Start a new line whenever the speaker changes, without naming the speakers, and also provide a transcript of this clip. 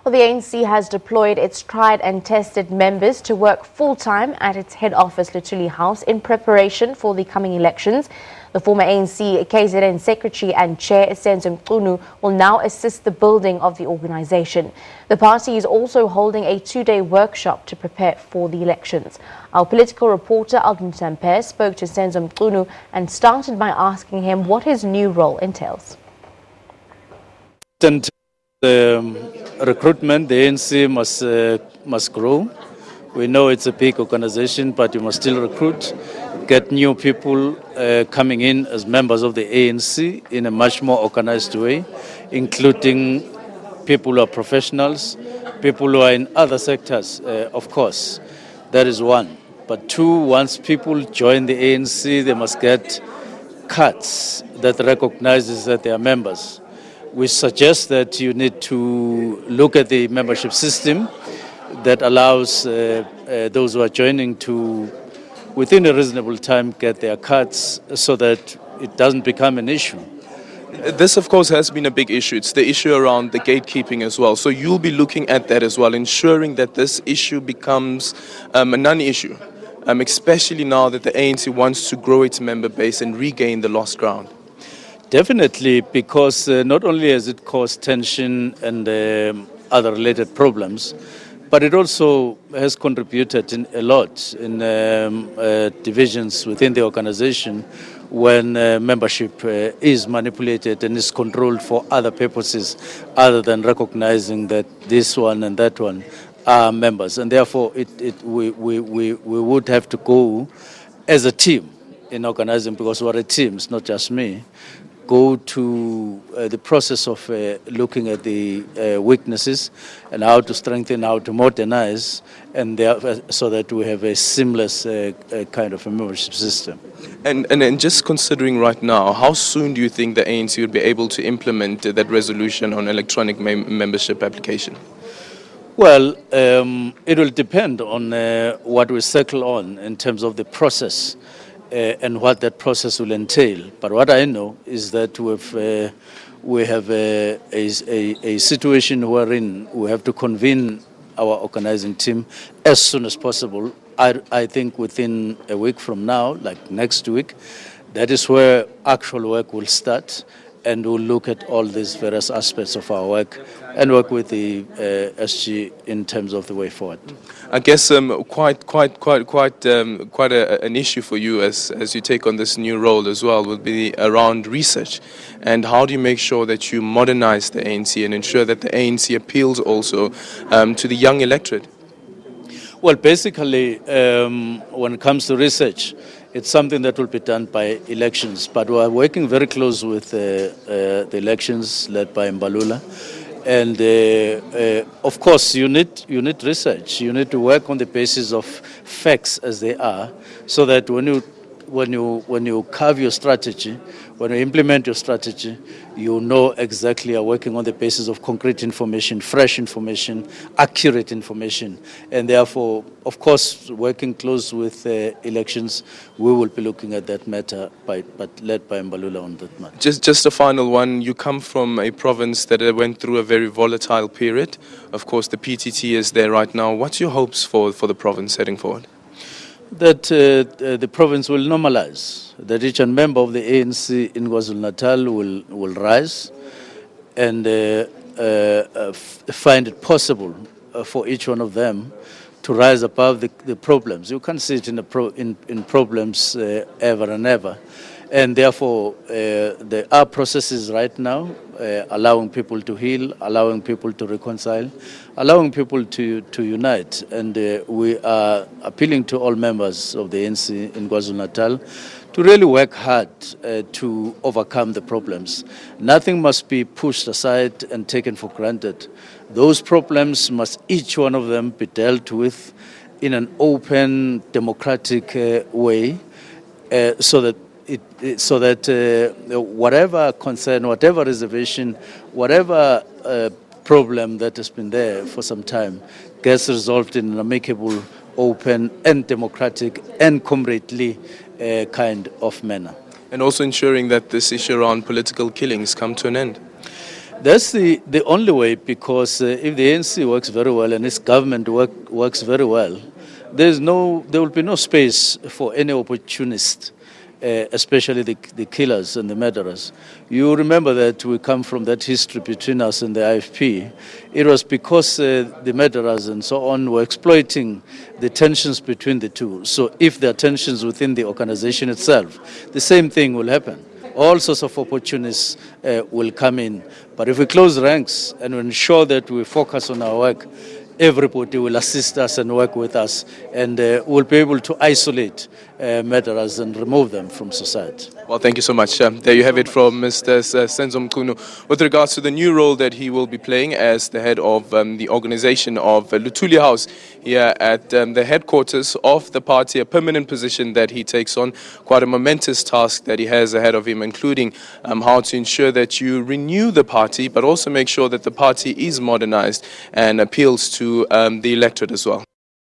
Well, the ANC has deployed its tried and tested members to work full-time at its head office, Luthuli House, in preparation for the coming elections. The former ANC KZN Secretary and Chair, Senzo Mchunu, will now assist the building of the organization. The party is also holding a two-day workshop to prepare for the elections. Our political reporter, Aldrin Sampear, spoke to Senzo Mchunu and started by asking him what his new role entails.
Recruitment, the ANC must grow. We know it's a big organization, but you must still recruit, get new people coming in as members of the ANC in a much more organized way, including people who are professionals, people who are in other sectors, of course. That is one. But two, once people join the ANC, they must get cards that recognizes that they are members. We suggest that you need to look at the membership system that allows those who are joining to, within a reasonable time, get their cards so that it doesn't become an issue.
This, of course, has been a big issue. It's the issue around the gatekeeping as well. So you'll be looking at that as well, ensuring that this issue becomes a non-issue, especially now that the ANC wants to grow its member base and regain the lost ground.
Definitely, because not only has it caused tension and other related problems, but it also has contributed a lot in divisions within the organization when membership is manipulated and is controlled for other purposes other than recognizing that this one and that one are members. And therefore, we would have to go as a team in organizing, because we're a team, it's not just me, go to the process of looking at the weaknesses and how to strengthen, how to modernize, and so that we have a seamless kind of a membership system.
And just considering right now, how soon do you think the ANC would be able to implement that resolution on electronic membership application?
Well, it will depend on what we settle on in terms of the process. And what that process will entail. But what I know is that we have a situation wherein we have to convene our organizing team as soon as possible. I think within a week from now, like next week, that is where actual work will start, and we'll look at all these various aspects of our work and work with the SG in terms of the way forward.
I guess quite an issue for you as you take on this new role as well will be around research. And how do you make sure that you modernize the ANC and ensure that the ANC appeals also to the young electorate?
Well, basically, when it comes to research, it's something that will be done by elections, but we are working very close with the elections led by Mbalula. And of course, you need research. You need to work on the basis of facts as they are, so that when you carve your strategy, when you implement your strategy, you know exactly you're working on the basis of concrete information, fresh information, accurate information. And therefore, of course, working close with elections, we will be looking at that matter, but led by Mbalula on that matter.
Just a final one. You come from a province that went through a very volatile period. Of course, the PTT is there right now. What's your hopes for the province heading forward?
That the province will normalize, that each member of the ANC in KwaZulu-Natal will rise and find it possible for each one of them to rise above the problems. You can't see it in problems ever and ever. And therefore, there are processes right now allowing people to heal, allowing people to reconcile, allowing people to unite. And we are appealing to all members of the ANC in KwaZulu-Natal to really work hard to overcome the problems. Nothing must be pushed aside and taken for granted. Those problems must, each one of them, be dealt with in an open, democratic way, so that whatever concern, whatever reservation, whatever problem that has been there for some time gets resolved in an amicable, open and democratic and comradely kind of manner.
And also ensuring that this issue around political killings come to an end.
That's the only way, because if the ANC works very well and its government works very well, there will be no space for any opportunist, especially the killers and the murderers. You remember that we come from that history between us and the IFP. It was because the murderers and so on were exploiting the tensions between the two. So if there are tensions within the organization itself, the same thing will happen. All sorts of opportunists will come in. But if we close ranks and we ensure that we focus on our work, everybody will assist us and work with us, and we'll be able to isolate murderers and remove them from society.
Well, thank you so much. There you have it from Mr. Senzo Mchunu with regards to the new role that he will be playing as the head of the organization of Luthuli House here at the headquarters of the party, a permanent position that he takes on. Quite a momentous task that he has ahead of him, including how to ensure that you renew the party, but also make sure that the party is modernized and appeals to the electorate as well.